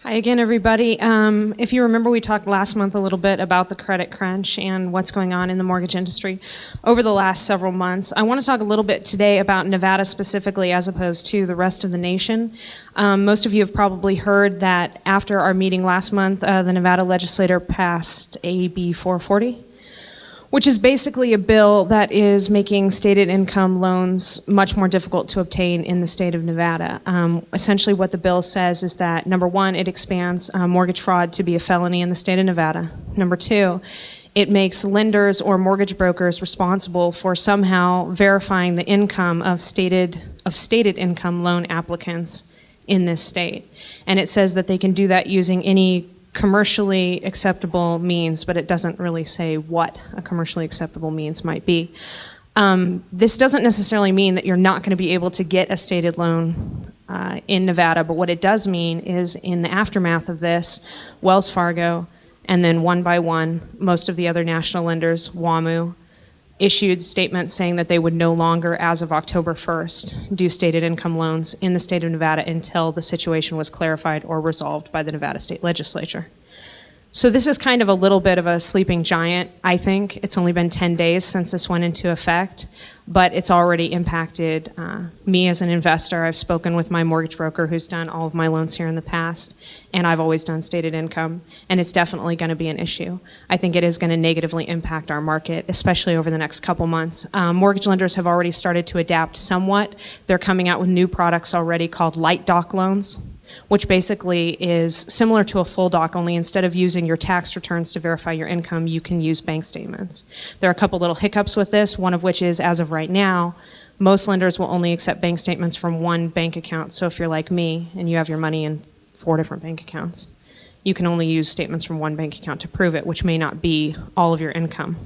Hi again, everybody. If you remember, we talked last month a little bit about the credit crunch and what's going on in the mortgage industry over the last several months. I want to talk a little bit today about Nevada specifically as opposed to the rest of the nation. Most of you have probably heard that after our meeting last month, the Nevada legislature passed AB 440. Which is basically a bill that is making stated income loans much more difficult to obtain in the state of Nevada. Essentially what the bill says is that, number one, it expands mortgage fraud to be a felony in the state of Nevada. Number two, it makes lenders or mortgage brokers responsible for somehow verifying the income of stated income loan applicants in this state. And it says that they can do that using any commercially acceptable means, but it doesn't really say what a commercially acceptable means might be. This doesn't necessarily mean that you're not going to be able to get a stated loan in Nevada, but what it does mean is in the aftermath of this, Wells Fargo, and then one by one, most of the other national lenders, WAMU, issued statements saying that they would no longer, as of October 1st, do stated income loans in the state of Nevada until the situation was clarified or resolved by the Nevada State Legislature. So this is kind of a little bit of a sleeping giant, I think. It's only been 10 days since this went into effect, but it's already impacted me as an investor. I've spoken with my mortgage broker who's done all of my loans here in the past, and I've always done stated income, and it's definitely going to be an issue. I think it is going to negatively impact our market, especially over the next couple months. Mortgage lenders have already started to adapt somewhat. They're coming out with new products already called light doc loans, which basically is similar to a full doc, only instead of using your tax returns to verify your income, you can use bank statements. There are a couple little hiccups with this, one of which is, as of right now, most lenders will only accept bank statements from one bank account. So if you're like me and you have your money in 4 different bank accounts, you can only use statements from one bank account to prove it, which may not be all of your income.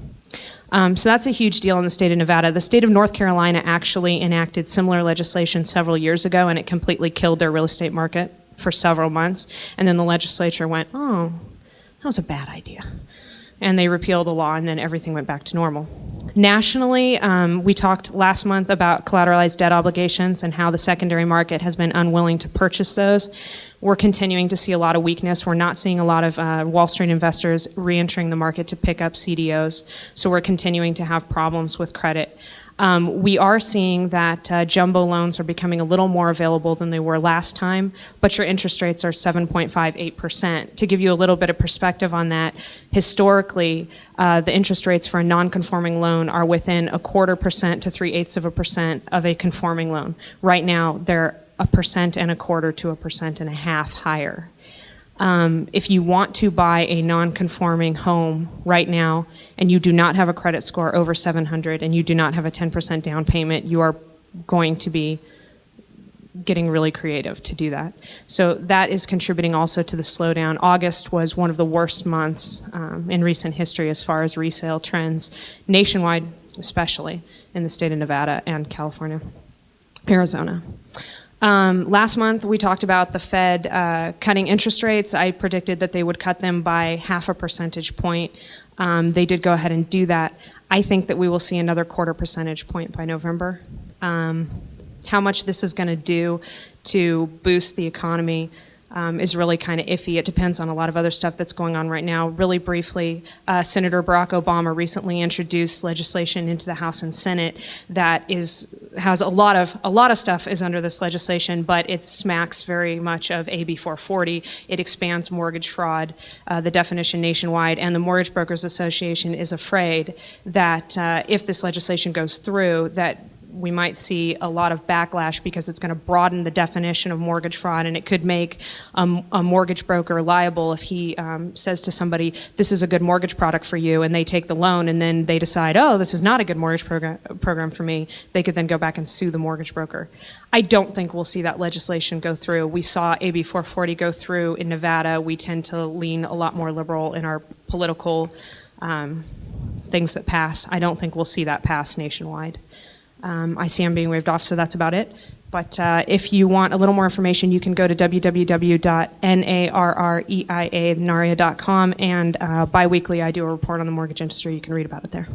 So that's a huge deal in the state of Nevada. The state of North Carolina actually enacted similar legislation several years ago, and it completely killed their real estate market for several months. And then the legislature went, oh, that was a bad idea. And they repealed the law, and then everything went back to normal. Nationally, we talked last month about collateralized debt obligations and how the secondary market has been unwilling to purchase those. We're continuing to see a lot of weakness. We're not seeing a lot of Wall Street investors re-entering the market to pick up CDOs, so we're continuing to have problems with credit. We are seeing that jumbo loans are becoming a little more available than they were last time, but your interest rates are 7.58%. To give you a little bit of perspective on that, historically, the interest rates for a non-conforming loan are within 0.25% to 0.3% of a conforming loan. Right now, they're 1.25% to 1.5% higher. If you want to buy a non-conforming home right now and you do not have a credit score over 700 and you do not have a 10% down payment, you are going to be getting really creative to do that. So that is contributing also to the slowdown. August was one of the worst months in recent history as far as resale trends, nationwide, especially in the state of Nevada and California, Arizona. Last month, we talked about the Fed cutting interest rates. I predicted that they would cut them by 0.5 percentage point. They did go ahead and do that. I think that we will see another 0.25 percentage point by November. How much this is going to do to boost the economy is really kind of iffy. It depends on a lot of other stuff that's going on right now. Really briefly, Senator Barack Obama recently introduced legislation into the House and Senate that has a lot of stuff is under this legislation, but it smacks very much of AB 440. It expands mortgage fraud, the definition nationwide, and the Mortgage Brokers Association is afraid that if this legislation goes through, that we might see a lot of backlash because it's going to broaden the definition of mortgage fraud, and it could make a mortgage broker liable if he says to somebody, this is a good mortgage product for you, and they take the loan, and then they decide, oh, this is not a good mortgage program for me. They could then go back and sue the mortgage broker. I don't think we'll see that legislation go through. We saw AB 440 go through in Nevada. We tend to lean a lot more liberal in our political things that pass. I don't think we'll see that pass nationwide. I see I'm being waved off, so that's about it. But if you want a little more information, you can go to www.narreia.com, and biweekly I do a report on the mortgage industry. You can read about it there.